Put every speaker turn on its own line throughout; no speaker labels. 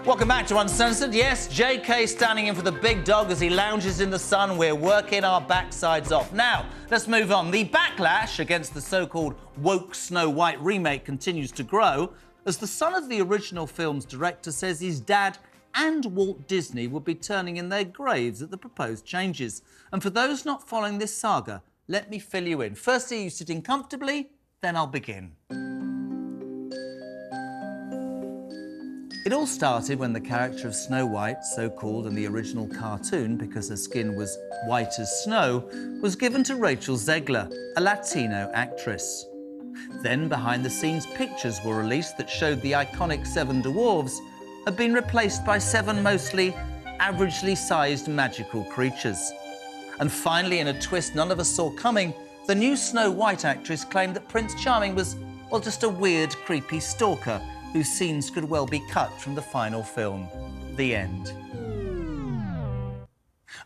Welcome back to Uncensored. Yes, JK standing in for the big dog as he lounges in the sun. We're working our backsides off. Now, let's move on. The backlash against the so-called woke Snow White remake continues to grow as the son of the original film's director says his dad and Walt Disney would be turning in their graves at the proposed changes. And for those not following this saga, let me fill you in. Firstly, you sitting comfortably, then I'll begin. It all started when the character of Snow White, so called in the original cartoon because her skin was white as snow, was given to Rachel Zegler, a Latino actress. Then behind-the-scenes pictures were released that showed the iconic 7 dwarves had been replaced by 7 mostly averagely sized magical creatures. And finally, in a twist none of us saw coming, the new Snow White actress claimed that Prince Charming was, well, just a weird, creepy stalker whose scenes could well be cut from the final film. The end.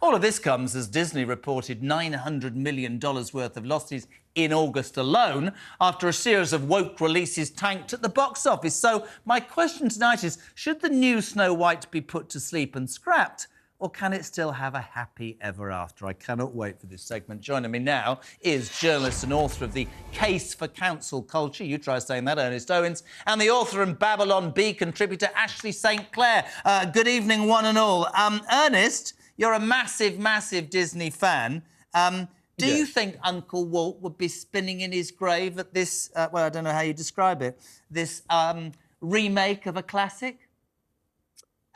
All of this comes as Disney reported $900 million worth of losses in August alone after a series of woke releases tanked at the box office. So my question tonight is, should the new Snow White be put to sleep and scrapped? Or can it still have a happy ever after? I cannot wait for this segment. Joining me now is journalist and author of the Case for Cancel Culture, you try saying that, Ernest Owens, and the author and Babylon Bee contributor, Ashley St. Clair. Good evening, one and all. Ernest, you're a massive, massive Disney fan. Do you think Uncle Walt would be spinning in his grave at this, well, I don't know how you describe it, this remake of a classic?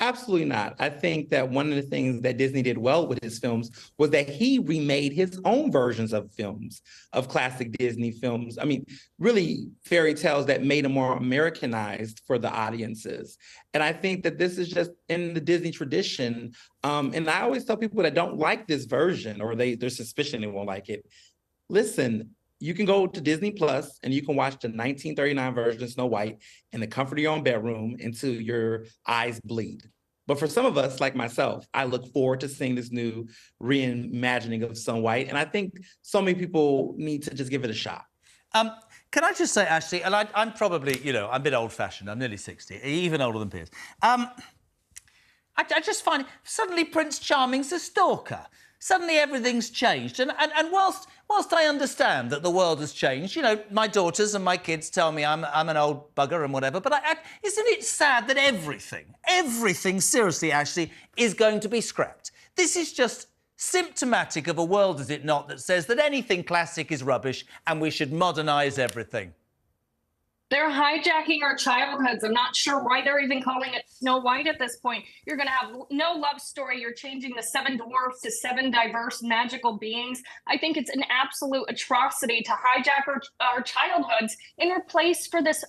Absolutely not. I think that one of the things that Disney did well with his films was that he remade his own versions of films, of classic Disney films. I mean, really fairy tales that made them more Americanized for the audiences. And I think that this is just in the Disney tradition. And I always tell people that don't like this version or they're suspicion they won't like it. Listen, you can go to Disney Plus and you can watch the 1939 version of Snow White in the comfort of your own bedroom until your eyes bleed. But for some of us, like myself, I look forward to seeing this new reimagining of Snow White. And I think so many people need to just give it a shot.
Can I just say, Ashley, and I'm probably, you know, I'm a bit old-fashioned. I'm nearly 60, even older than Piers. I just find suddenly Prince Charming's a stalker. Suddenly everything's changed. And whilst I understand that the world has changed, you know, my daughters and my kids tell me I'm an old bugger and whatever, but isn't it sad that everything, seriously, Ashley, is going to be scrapped? This is just symptomatic of a world, is it not, that says that anything classic is rubbish and we should modernise everything.
They're hijacking our childhoods. I'm not sure why they're even calling it Snow White at this point. You're going to have no love story. You're changing the 7 dwarfs to 7 diverse magical beings. I think it's an absolute atrocity to hijack our childhoods in replace for this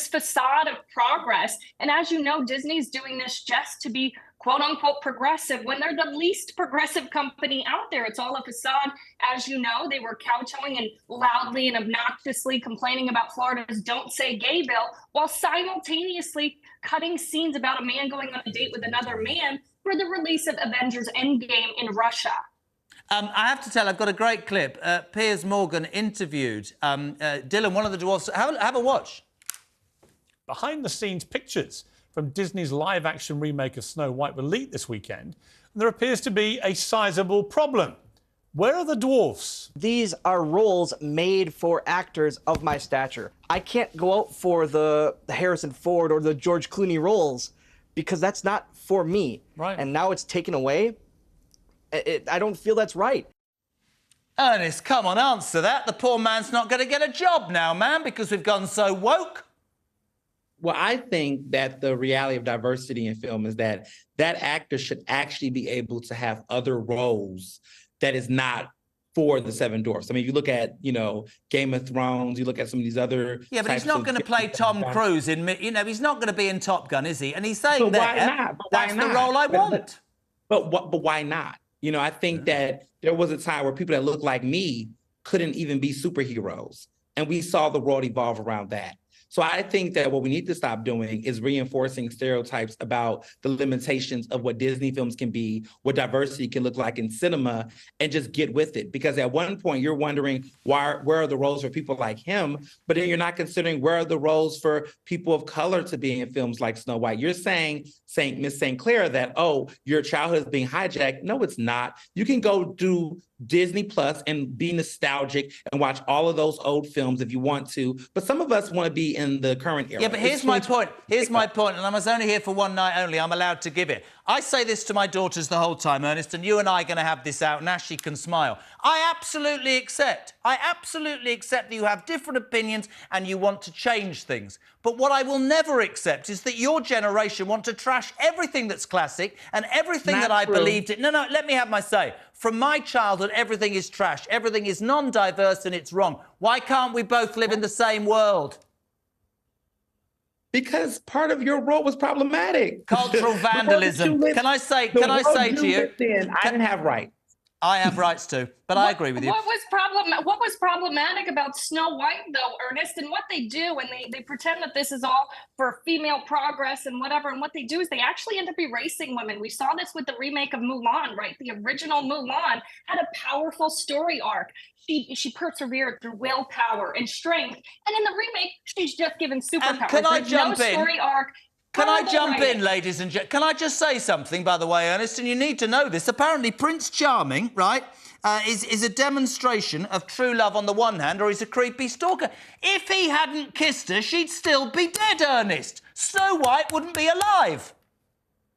facade of progress. And as you know, Disney's doing this just to be quote unquote progressive when they're the least progressive company out there. It's all a facade. As you know, they were kowtowing and loudly and obnoxiously complaining about Florida's Don't Say Gay bill while simultaneously cutting scenes about a man going on a date with another man for the release of Avengers Endgame in Russia.
I have to tell, I've got a great clip. Piers Morgan interviewed Dylan, one of the dwarfs. Have a watch.
Behind-the-scenes pictures from Disney's live-action remake of Snow White were leaked this weekend, and there appears to be a sizable problem. Where are the dwarfs?
These are roles made for actors of my stature. I can't go out for the Harrison Ford or the George Clooney roles because that's not for me.
Right.
And now it's taken away. I don't feel that's right.
Ernest, come on, answer that. The poor man's not going to get a job now, man, because we've gone so woke.
Well, I think that the reality of diversity in film is that that actor should actually be able to have other roles that is not for the 7 dwarfs. I mean, you look at, you know, Game of Thrones, you look at some of these other...
Yeah, but he's not going to play Tom Cruise in, you know, he's not going to be in Top Gun, is he? And he's saying that's the role I want.
But why not? You know, I think that there was a time where people that looked like me couldn't even be superheroes. And we saw the world evolve around that. So I think that what we need to stop doing is reinforcing stereotypes about the limitations of what Disney films can be, what diversity can look like in cinema, and just get with it. Because at one point you're wondering where are the roles for people like him, but then you're not considering where are the roles for people of color to be in films like Snow White. You're saying Miss St. Clair that, oh, your childhood is being hijacked. No, it's not. You can go do Disney Plus and be nostalgic and watch all of those old films if you want to. But some of us want to be in the current era.
Yeah, but here's my point. Here's my point, and I was only here for one night only. I'm allowed to give it. I say this to my daughters the whole time, Ernest, and you and I are going to have this out, and Ashley can smile. I absolutely accept that you have different opinions and you want to change things. But what I will never accept is that your generation want to trash everything that's classic and everything that I believed in. No, let me have my say. From my childhood, everything is trash. Everything is non-diverse and it's wrong. Why can't we both live in the same world?
Because part of your role was problematic.
Cultural vandalism. Can I say to you?
I didn't have rights.
I have rights too, but I agree with you.
What was problematic about Snow White, though, Ernest, and what they do, and they pretend that this is all for female progress and whatever, and what they do is they actually end up erasing women. We saw this with the remake of Mulan, right? The original Mulan had a powerful story arc. She persevered through willpower and strength, and in the remake, she's just given superpowers.
And can I jump in?
Story arc.
Can I jump in, ladies and gentlemen? Can I just say something, by the way, Ernest? And you need to know this. Apparently, Prince Charming, right, is a demonstration of true love on the one hand, or he's a creepy stalker. If he hadn't kissed her, she'd still be dead, Ernest. Snow White wouldn't be alive.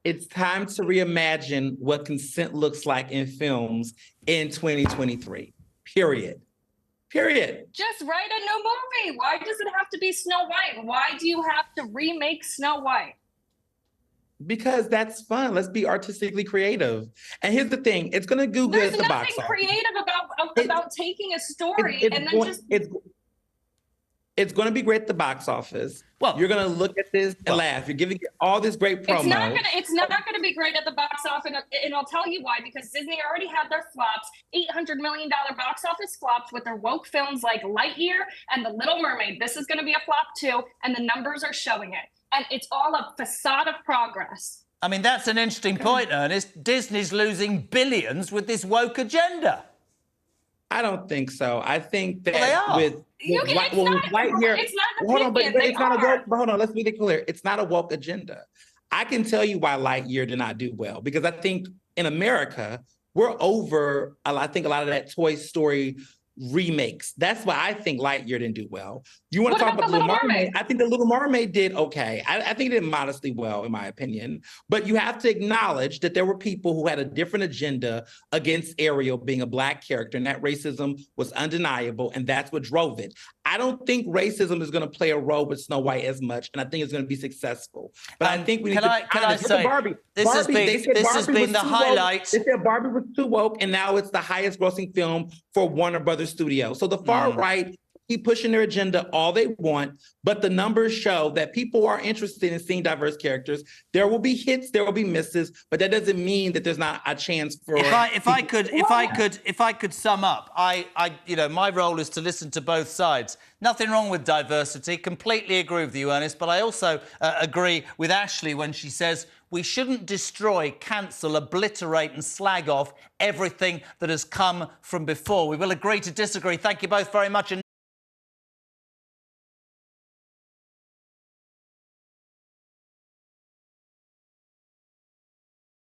It's time to reimagine what consent looks like in films in 2023. Period.
Just write a new movie. Why does it have to be Snow White? Why do you have to remake Snow White?
Because that's fun. Let's be artistically creative. And here's the thing: it's going to do good at the box office.
There's nothing creative about taking a story and then just.
It's going to be great at the box office.
Well,
you're going to look at this and laugh. You're giving all this great promo.
It's not going to be great at the box office, and I'll tell you why. Because Disney already had their flops, $800 million box office flops with their woke films like Lightyear and The Little Mermaid. This is going to be a flop too, and the numbers are showing it. And it's all a facade of progress.
I mean, that's an interesting point, Ernest. Disney's losing billions with this woke agenda.
I don't think so. I think that
with
Lightyear, hold on, let's be clear. It's not a woke agenda. I can tell you why Lightyear did not do well, because I think in America, we're over, I think, a lot of that Toy Story remakes. That's why I think Lightyear didn't do well. You want to talk about The Little Mermaid? I think The Little Mermaid did okay. I think it did modestly well, in my opinion. But you have to acknowledge that there were people who had a different agenda against Ariel being a Black character, and that racism was undeniable, and that's what drove it. I don't think racism is going to play a role with Snow White as much, and I think it's going to be successful. But I think we need to say Barbie.
This has been the highlight.
They said Barbie was too woke, and now it's the highest grossing film for Warner Brothers Studios. So the far right keep pushing their agenda all they want, but the numbers show that people are interested in seeing diverse characters. There will be hits, there will be misses, but that doesn't mean that there's not a chance for.
If I could sum up, my role is to listen to both sides. Nothing wrong with diversity. Completely agree with you, Ernest. But I also agree with Ashley when she says we shouldn't destroy, cancel, obliterate and slag off everything that has come from before. We will agree to disagree. Thank you both very much.